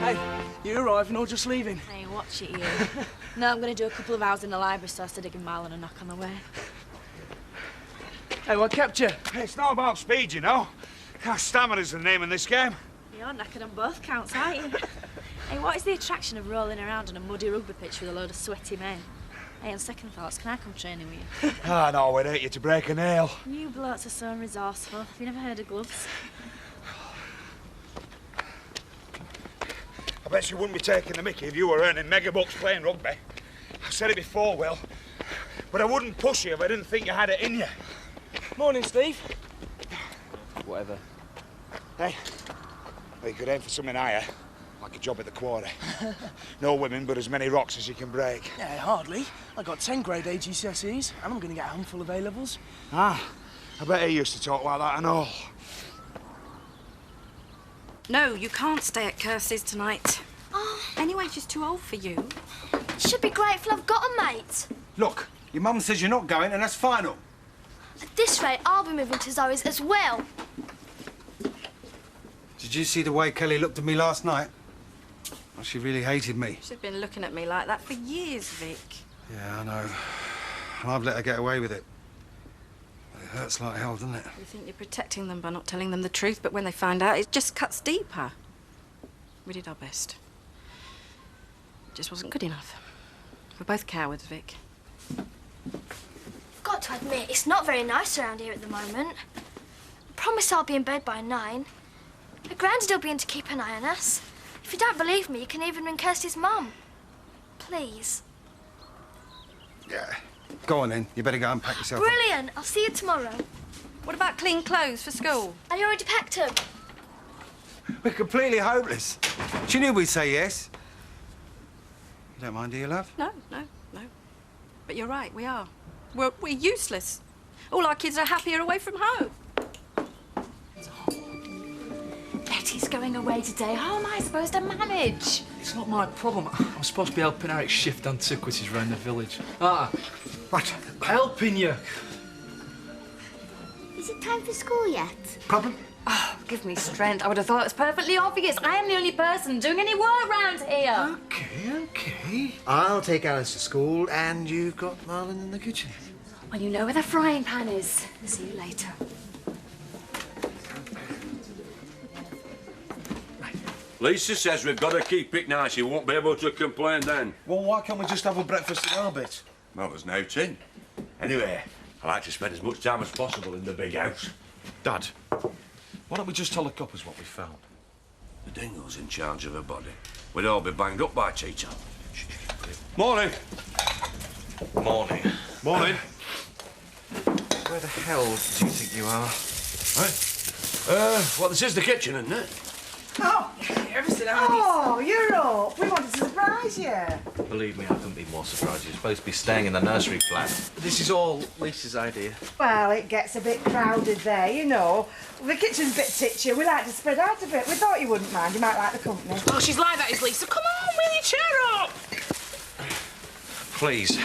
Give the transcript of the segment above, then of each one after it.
Hey, you arriving or just leaving? Hey, watch it, you. No, I'm going to do a couple of hours in the library, so I said I'd give Marlon a knock on the way. Hey, what kept you? It's not about speed, you know. Stamina's the name in this game. You're knackered on both counts, aren't you? Hey, what is the attraction of rolling around on a muddy rugby pitch with a load of sweaty men? Hey, on second thoughts, can I come training with you? Ah, no, we'd hate you to break a nail. You blokes are so resourceful. Have you never heard of gloves? I bet you wouldn't be taking the mickey if you were earning mega bucks playing rugby. I've said it before, Will, but I wouldn't push you if I didn't think you had it in you. Morning, Steve. Whatever. Hey, well, you could aim for something higher, like a job at the quarry. No women, but as many rocks as you can break. Yeah, hardly. I got 10 grade A GCSEs, and I'm going to get a handful of A-levels. Ah, I bet he used to talk like that and all. No, you can't stay at Kirsty's tonight. Oh. Anyway, she's too old for you. Should be grateful I've got a mate. Look, your mum says you're not going, and that's final. At this rate, I'll be moving to Zoe's as well. Did you see the way Kelly looked at me last night? Well, she really hated me. She's been looking at me like that for years, Vic. Yeah, I know. And I've let her get away with it. But it hurts like hell, doesn't it? You think you're protecting them by not telling them the truth, but when they find out, it just cuts deeper. We did our best. It just wasn't good enough. We're both cowards, Vic. Got to admit, it's not very nice around here at the moment. I promise I'll be in bed by 9. My granddad will be in to keep an eye on us. If you don't believe me, you can even ring Kirsty's mum. Please. Yeah. Go on, then. You better go and pack yourself up. Brilliant. I'll see you tomorrow. What about clean clothes for school? I already packed them. We're completely hopeless. She knew we'd say yes. You don't mind, do you, love? No. But you're right, we are. We're useless. All our kids are happier away from home. Betty's going away today. How am I supposed to manage? It's not my problem. I'm supposed to be helping Eric shift antiquities around the village. Ah, What? helping you. Is it time for school yet? Problem? Oh, give me strength. I would have thought it was perfectly obvious. I am the only person doing any work round here. Okay. I'll take Alice to school, and you've got Marlon in the kitchen. Well, you know where the frying pan is. See you later. Lisa says we've got to keep it nice. He won't be able to complain then. Well, why can't we just have a breakfast at our bit? Well, there's no tin. Anyway, I like to spend as much time as possible in the big house. Dad, why don't we just tell the coppers what we found? The dingo's in charge of her body. We'd all be banged up by tea-time. Morning. Morning. Morning. Where the hell do you think you are? Well, this is the kitchen, isn't it? Oh, you're up. We wanted to surprise you. Believe me, I couldn't be more surprised. You're supposed to be staying in the nursery flat. This is all Lisa's idea. Well, it gets a bit crowded there, you know. The kitchen's a bit titchy. We like to spread out a bit. We thought you wouldn't mind. You might like the company. Oh, she's like that, is Lisa. Come on, will you cheer up? Please,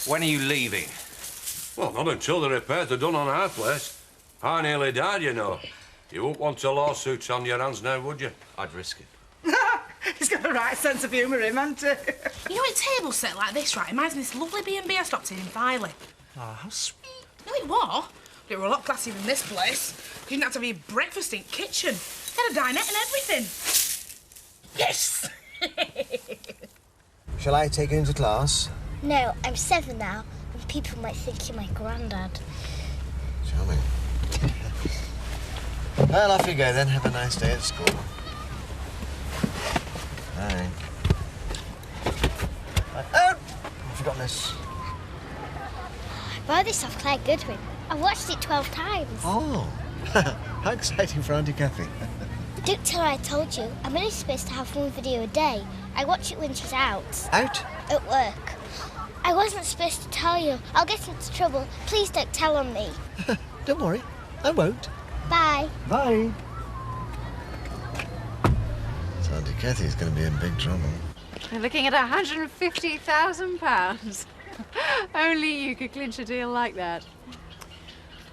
when are you leaving? Well, not until the repairs are done on our place. I nearly died, you know. You wouldn't want a lawsuit on your hands now, would you? I'd risk it. He's got a right sense of humour, him, hasn't he? You know, a table set like this, right, reminds me of this lovely B&B I stopped in Filey. Oh, how sweet. No, it was. It were a lot classier than this place. You didn't have to have your breakfast in kitchen. They had a dinette and everything. Yes! Shall I take you into class? No, I'm 7 now, and people might think you're my granddad. Charming. Well, off you go then. Have a nice day at school. Bye. Oh! I've forgotten this. I borrowed this off Claire Goodwin. I've watched it 12 times. Oh! How exciting for Auntie Kathy. Don't tell her I told you. I'm only supposed to have one video a day. I watch it when she's out. Out? At work. I wasn't supposed to tell you. I'll get into trouble. Please don't tell on me. Don't worry. I won't. Bye. Bye. So Auntie Kathy's going to be in big trouble. We're looking at £150,000. Only you could clinch a deal like that.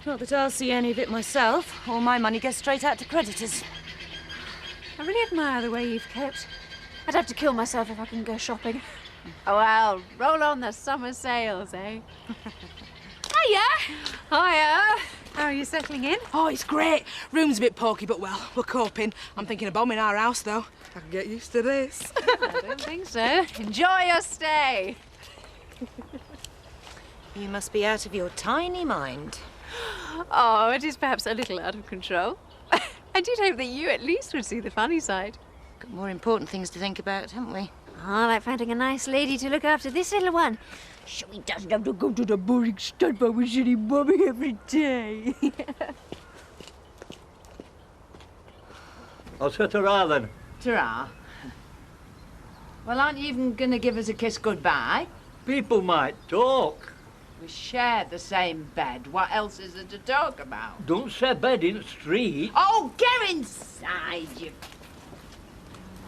Not that I'll see any of it myself. All my money goes straight out to creditors. I really admire the way you've kept I'd have to kill myself if I can go shopping. Oh, well, roll on the summer sales, eh? Hiya! Hiya! How are you settling in? Oh, it's great. Room's a bit pokey, but well, we're coping. I'm thinking of bombing our house, though. I can get used to this. I don't think so. Enjoy your stay. You must be out of your tiny mind. Oh, it is perhaps a little out of control. I did hope that you at least would see the funny side. Got more important things to think about, haven't we? Oh, like finding a nice lady to look after this little one. So he doesn't have to go to the boring stud bar with silly mummy every day. I'll say ta-ra then. Ta-ra. Well, aren't you even going to give us a kiss goodbye? People might talk. We share the same bed. What else is there to talk about? Don't say bed in the street. Oh, get inside, you...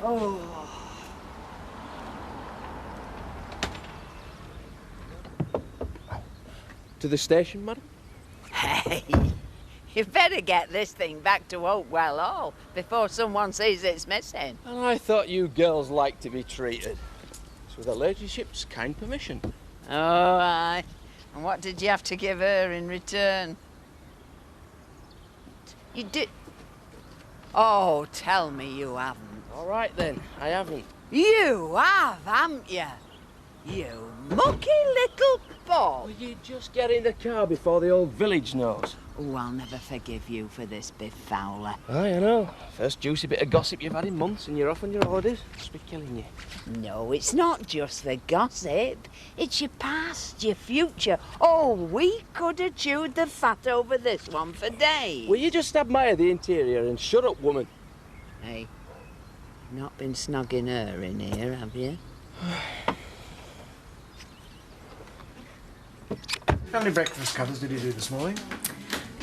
Oh... To the station, madam? Hey, you better get this thing back to Oakwell Hall before someone sees it's missing. And I thought you girls liked to be treated. It's with her ladyship's kind permission. Oh, aye. And what did you have to give her in return? You did... Oh, tell me you haven't. All right, then. I haven't. You have, haven't you? You mucky little ball. Will you just get in the car before the old village knows? Oh, I'll never forgive you for this, Biff Fowler. Aye, I know. First juicy bit of gossip you've had in months and you're off on your holidays. Must be killing you. No, it's not just the gossip. It's your past, your future. Oh, we could have chewed the fat over this one for days. Will you just admire the interior and shut up, woman? Hey, you've not been snogging her in here, have you? How many breakfast cutters did you do this morning?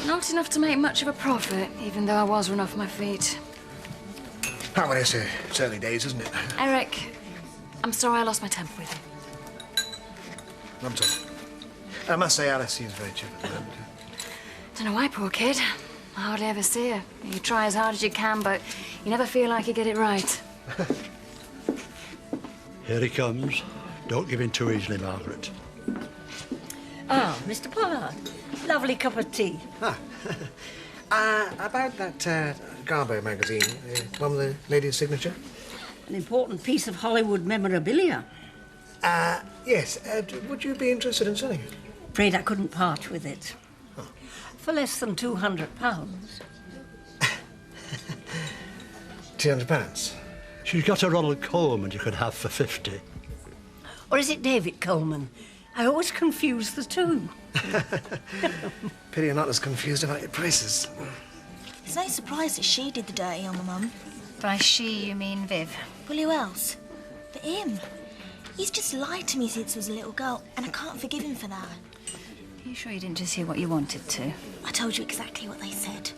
Not enough to make much of a profit, even though I was run off my feet. How would I say? It's early days, isn't it? Eric, I'm sorry I lost my temper with you. I'm sorry. I must say Alice seems very chipper at the moment. Don't know why, poor kid. I hardly ever see her. You try as hard as you can, but you never feel like you get it right. Here he comes. Don't give in too easily, Margaret. Ah, Mr. Pollard. Lovely cup of tea. About that Garbo magazine, one with the lady's signature? An important piece of Hollywood memorabilia. Yes. Would you be interested in selling it? Afraid I couldn't part with it. Oh. For less than £200. £200? She's got a Ronald Coleman you could have for 50. Or is it David Coleman? I always confuse the two. Pity you're not as confused about your prices. It's no surprise that she did the dirty on my mum. By she, you mean Viv? Well, who else? But him. He's just lied to me since I was a little girl, and I can't forgive him for that. Are you sure you didn't just hear what you wanted to? I told you exactly what they said.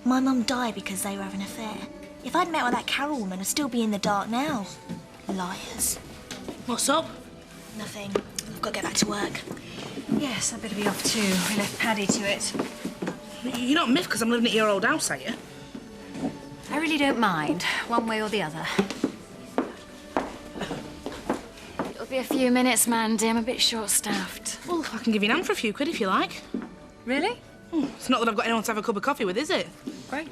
My mum died because they were having an affair. If I'd met with that Carol woman, I'd still be in the dark now. Liars. What's up? Nothing. I've got to get back to work. Yes, I'd better be off too. We left Paddy to it. You're not miffed because I'm living at your old house, are you? I really don't mind, one way or the other. It'll be a few minutes, Mandy. I'm a bit short-staffed. Well, I can give you an hand for a few quid if you like. Really? It's not that I've got anyone to have a cup of coffee with, is it? Great.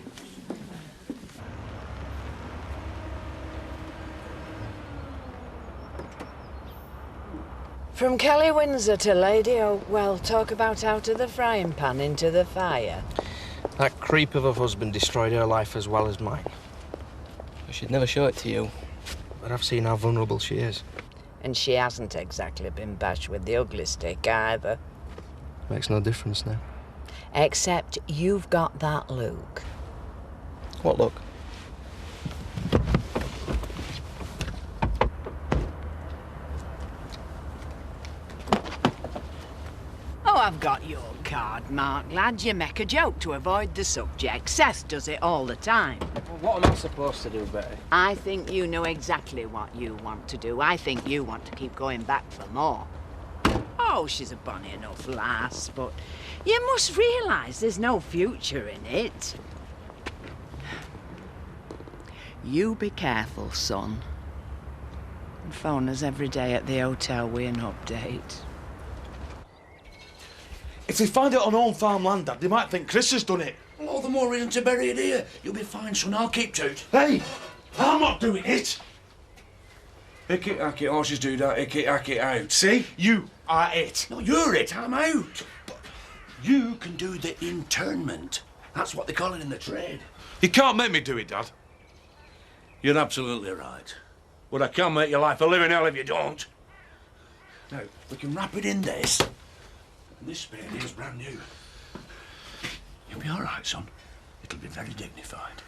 From Kelly Windsor to Lady Oakwell, talk about out of the frying pan into the fire. That creep of a husband destroyed her life as well as mine. She'd never show it to you, but I've seen how vulnerable she is. And she hasn't exactly been bashed with the ugly stick either. Makes no difference now. Except you've got that look. What look? Oh, I've got your card, Mark, lad. You make a joke to avoid the subject. Seth does it all the time. Well, what am I supposed to do, Betty? I think you know exactly what you want to do. I think you want to keep going back for more. Oh, she's a bonny enough lass, but you must realise there's no future in it. You be careful, son. And phone us every day at the hotel with an update. If they find it on own farmland, Dad, they might think Chris has done it. All the more reason to bury it here. You'll be fine, son. I'll keep to it. Hey, I'm not doing it. Icky, hacky, horses do that. Icky, hacky, out. See? You are it. No, you're it. I'm out. You can do the internment. That's what they call it in the trade. You can't make me do it, Dad. You're absolutely right. But I can make your life a living hell if you don't. Now, we can wrap it in this. And this spade here's brand new. You'll be all right, son. It'll be very dignified.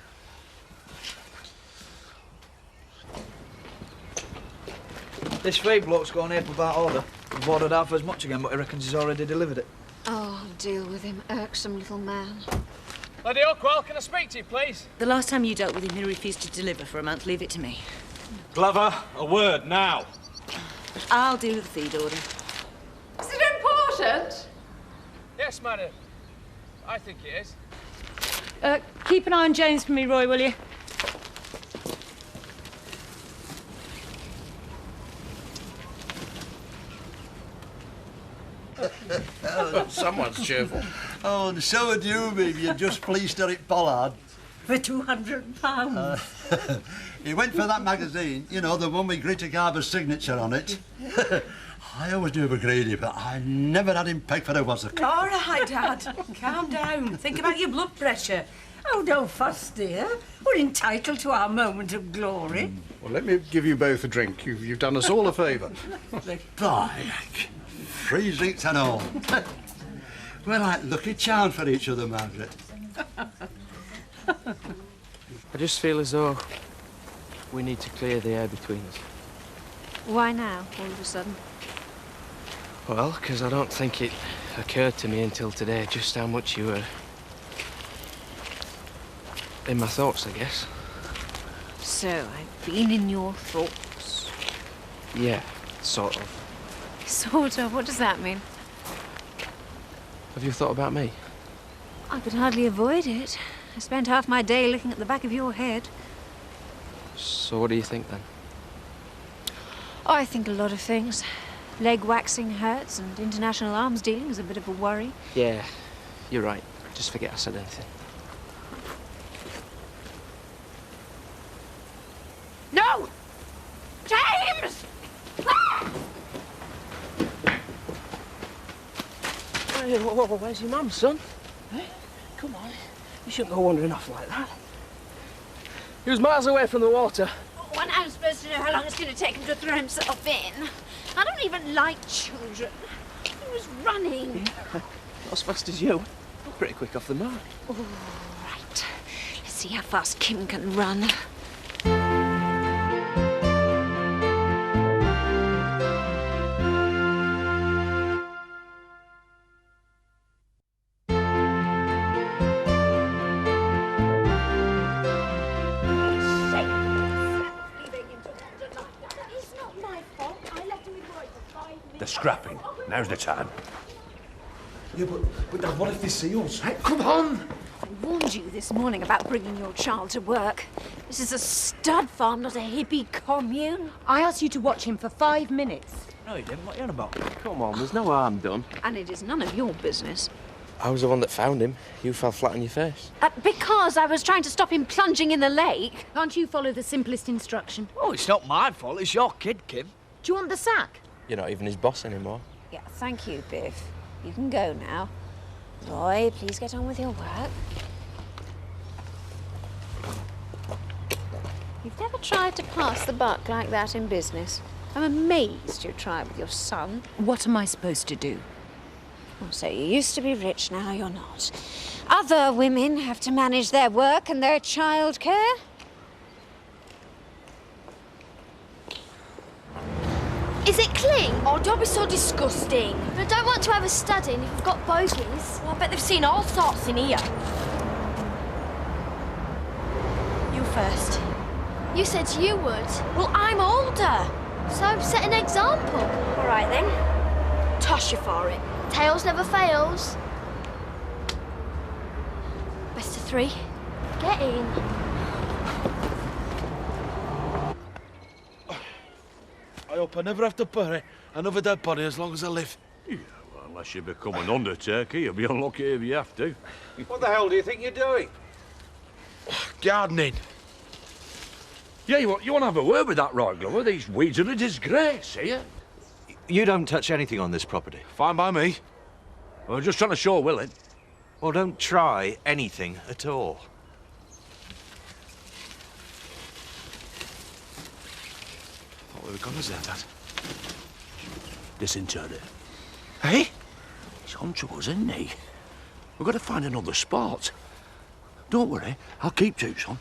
This feed bloke's got an apple about order. We've ordered half as much again, but he reckons he's already delivered it. Oh, deal with him, irksome little man. Lady Oakwell, can I speak to you, please? The last time you dealt with him, he refused to deliver for a month. Leave it to me. Glover, a word now. I'll deal with the feed order. Is it important? Yes, madam. I think it is. Keep an eye on James for me, Roy, will you? Someone's cheerful. Oh, and so would you, baby. You're just pleased Eric Pollard. For £200. He went for that magazine, you know, the one with Greta Garber's signature on it. I always knew McGrady, but I never had him pegged for a wazzock. All right, Dad. Calm down. Think about your blood pressure. Oh, don't fuss, dear. We're entitled to our moment of glory. Well, let me give you both a drink. You've done us all a favour. By 3 drinks and all. We're like lucky charms for each other, Margaret. I just feel as though we need to clear the air between us. Why now, all of a sudden? Well, because I don't think it occurred to me until today just how much you were in my thoughts, I guess. So, I've been in your thoughts. Yeah, sort of. Sort of? What does that mean? Have you thought about me? I could hardly avoid it. I spent half my day looking at the back of your head. So what do you think, then? Oh, I think a lot of things. Leg waxing hurts and international arms dealing is a bit of a worry. Yeah, you're right. Just forget I said anything. No! James! Ah! Hey, where's your mum, son? Hey, come on. You shouldn't go wandering off like that. He was miles away from the water. When I'm supposed to know how long it's going to take him to throw himself in? I don't even like children. He was running. Yeah, not as fast as you. Pretty quick off the mark. All right. Let's see how fast Kim can run. They're scrapping. Now's the time. Yeah, but Dad, what if they see us? Hey, come on! I warned you this morning about bringing your child to work. This is a stud farm, not a hippie commune. I asked you to watch him for 5 minutes. No, you didn't. What are you on about? Come on, there's no harm done. And it is none of your business. I was the one that found him. You fell flat on your face. Because I was trying to stop him plunging in the lake. Can't you follow the simplest instruction? Oh, it's not my fault. It's your kid, Kim. Do you want the sack? You're not even his boss anymore. Yeah, thank you, Biff. You can go now. Roy, please get on with your work. You've never tried to pass the buck like that in business. I'm amazed you tried with your son. What am I supposed to do? Well, so you used to be rich, now you're not. Other women have to manage their work and their childcare. Is it clean? Oh, don't be so disgusting. But I don't want to have a stud in if you've got bogies. Well, I bet they've seen all sorts in here. You first. You said you would. Well, I'm older. So set an example. All right, then. Toss you for it. Tails never fails. Best of 3. Get in. hope I never have to bury another dead body as long as I live. Yeah, well, unless you become an undertaker, you'll be unlucky if you have to. What the hell do you think you're doing? Gardening. Yeah, you want to have a word with that right, Glover? These weeds are a disgrace, here. You don't touch anything on this property. Fine by me. We're just trying to show willing. Well, don't try anything at all. What were we gone as there, Dad? Disinterred it. Hey? He's on to us, isn't he? We've got to find another spot. Don't worry, I'll keep to, son.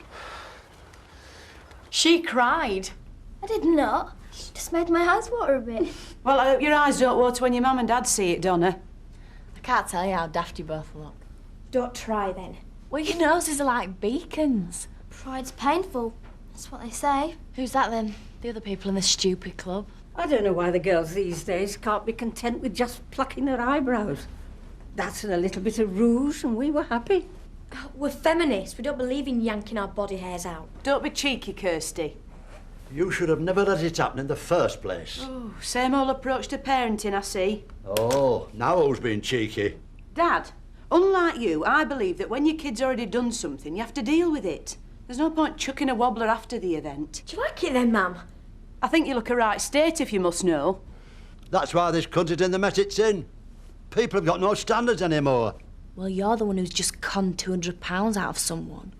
She cried. I did not. Just made my eyes water a bit. Well, I hope your eyes don't water when your mum and dad see it, Donna. I can't tell you how daft you both look. Don't try then. Well, your noses are like beacons. Pride's painful. That's what they say. Who's that then? The other people in the stupid club? I don't know why the girls these days can't be content with just plucking their eyebrows. That's and a little bit of rouge, and we were happy. We're feminists. We don't believe in yanking our body hairs out. Don't be cheeky, Kirsty. You should have never let it happen in the first place. Oh, same old approach to parenting, I see. Oh, now who's being cheeky? Dad, unlike you, I believe that when your kid's already done something, you have to deal with it. There's no point chucking a wobbler after the event. Do you like it then, Mum? I think you look a right state, if you must know. That's why this country's in the mess it's in. People have got no standards anymore. Well, you're the one who's just conned £200 out of someone.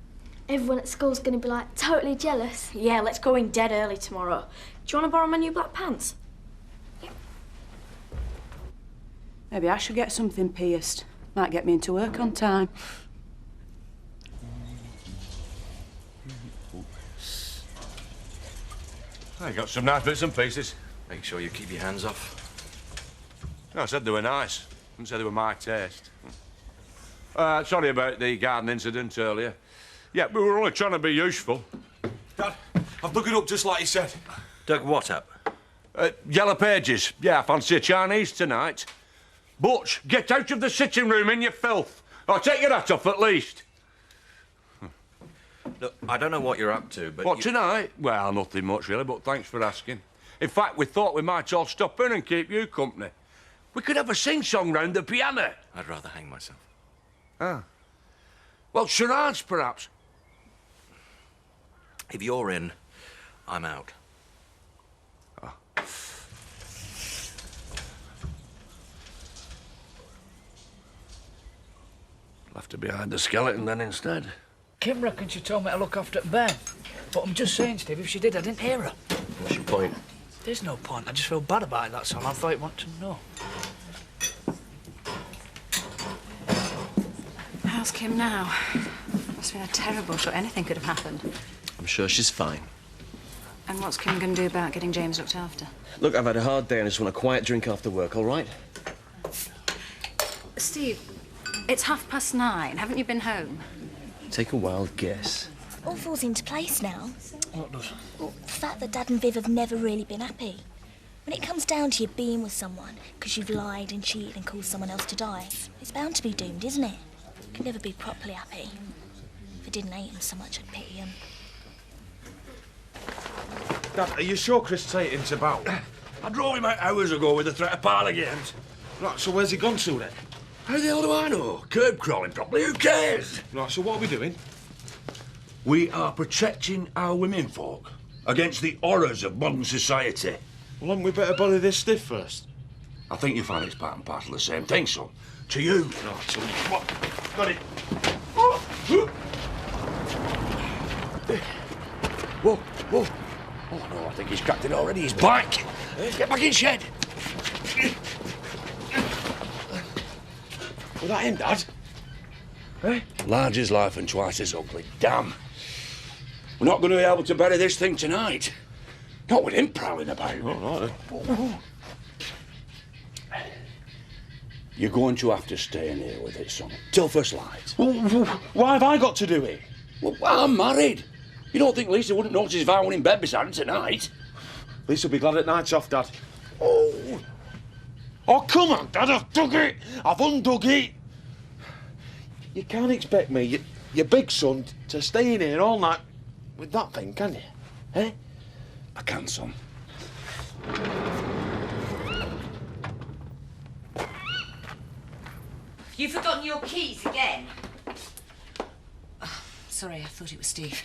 Everyone at school's going to be like totally jealous. Yeah, let's go in dead early tomorrow. Do you want to borrow my new black pants? Maybe I should get something pierced. Might get me into work on time. I got some nice bits and pieces. Make sure you keep your hands off. No, I said they were nice. I didn't say they were my taste. Sorry about the garden incident earlier. Yeah, we were only trying to be useful. Dad, I've dug it up just like you said. Dug what up? Yellow pages. Yeah, I fancy a Chinese tonight. Butch, get out of the sitting room in your filth. Or take your hat off at least. Look, I don't know what you're up to, but... What, tonight? Well, nothing much, really, but thanks for asking. In fact, we thought we might all stop in and keep you company. We could have a sing-song round the piano. I'd rather hang myself. Ah. Well, charades, perhaps. If you're in, I'm out. Oh. Left her behind the skeleton then instead. Kim reckons she told me to look after Ben. But I'm just saying, Steve, if she did, I didn't hear her. What's your point? There's no point. I just feel bad about it, that's all. I thought you'd want to know. How's Kim now? Must have been a terrible shot. Anything could have happened. I'm sure she's fine. And what's Kim going to do about getting James looked after? Look, I've had a hard day and I just want a quiet drink after work, all right? Steve, it's 9:30. Haven't you been home? Take a wild guess. All falls into place now. What does? Well, the fact that Dad and Viv have never really been happy. When it comes down to you being with someone because you've lied and cheated and caused someone else to die, it's bound to be doomed, isn't it? You can never be properly happy. If I didn't hate him so much, I'd pity him. Dad, are you sure Chris Tatum's about? I drove him out hours ago with the threat of parley games. Right, so where's he gone to then? How the hell do I know? Curb crawling properly, who cares? Right, so what are we doing? We are protecting our women folk against the horrors of modern society. Well, hadn't we better body this stiff first? I think you find it's part and parcel of the same thing, son. To you. Right, so what? Got it. Whoa, whoa. Oh, no, I think he's cracked it already. He's back. Get back in shed. Was that him, Dad? Eh? Large as life and twice as ugly. Damn. We're not going to be able to bury this thing tonight. Not with him prowling about. All right, then. You're going to have to stay in here with it, son. Till first light. Why have I got to do it? Well, I'm married. You don't think Lisa wouldn't notice if I were in bed beside him tonight? Lisa'll be glad at night's off, Dad. Oh. Oh, come on, Dad, I've dug it. I've undug it. You can't expect me, your big son, to stay in here all night with that thing, can you? Eh? I can, son. You've forgotten your keys again. Oh, sorry, I thought it was Steve.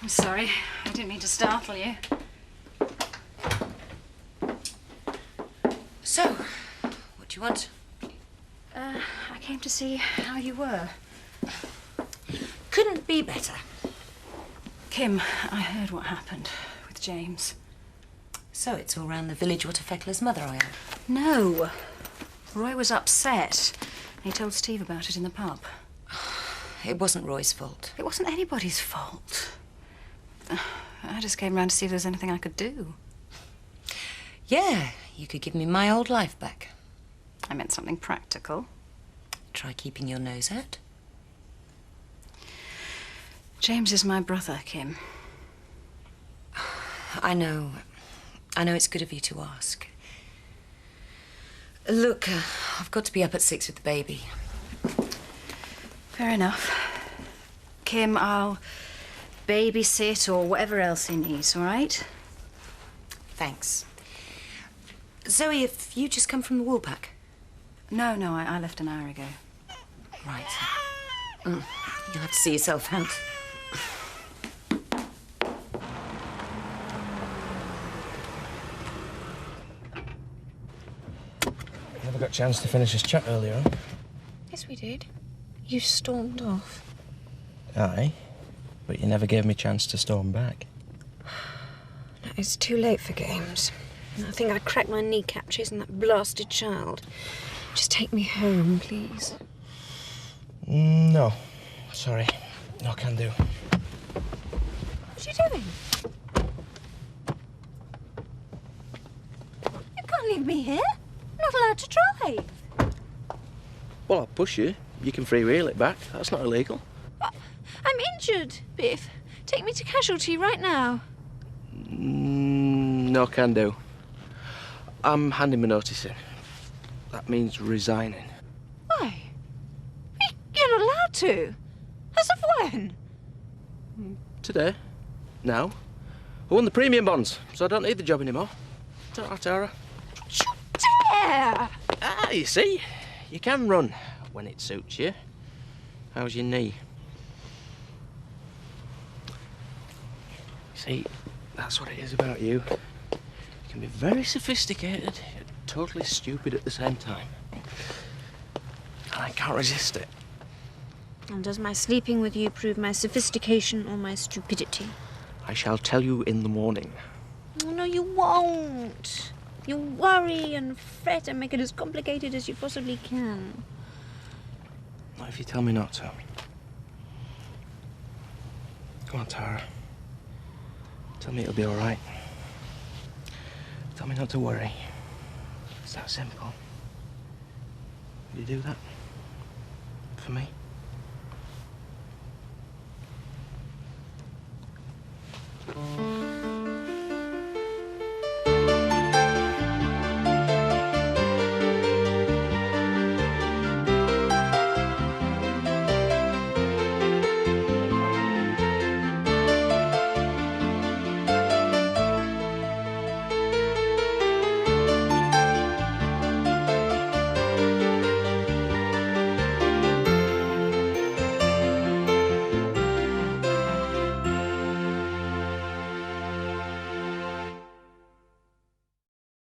I'm sorry. I didn't mean to startle you. So, what do you want? I came to see how you were. Couldn't be better. Kim, I heard what happened with James. So it's all round the village what a feckless mother I am. No. Roy was upset. He told Steve about it in the pub. It wasn't Roy's fault. It wasn't anybody's fault. I just came round to see if there was anything I could do. Yeah, you could give me my old life back. I meant something practical. Try keeping your nose out. James is my brother, Kim. I know. I know it's good of you to ask. Look, I've got to be up at 6 with the baby. Fair enough. Kim, I'll babysit or whatever else he needs, all right? Thanks. Zoe, have you just come from the wool pack? No, I left an hour ago. Right. You'll have to see yourself out. Never got a chance to finish this chat earlier on. Yes, we did. You stormed off. Aye, but you never gave me a chance to storm back. It's too late for games. I think I'd crack my kneecap chasing that blasted child. Just take me home, please. No, sorry. No can do. What's she doing? You can't leave me here. I'm not allowed to drive. Well, I'll push you. You can freewheel it back. That's not illegal. I'm injured, Biff. Take me to casualty right now. No can do. I'm handing my notice in. That means resigning. Why? You're not allowed to. As of when? Today. Now. I won the premium bonds, so I don't need the job anymore. Ta-ra, Tara. Dare! Ah, you see? You can run when it suits you. How's your knee? See, that's what it is about you. You can be very sophisticated, yet totally stupid at the same time. And I can't resist it. And does my sleeping with you prove my sophistication or my stupidity? I shall tell you in the morning. Oh, no, you won't. You'll worry and fret and make it as complicated as you possibly can. Not if you tell me not to. Come on, Tara. Tell me it'll be all right. Tell me not to worry. It's that simple. Will you do that? For me?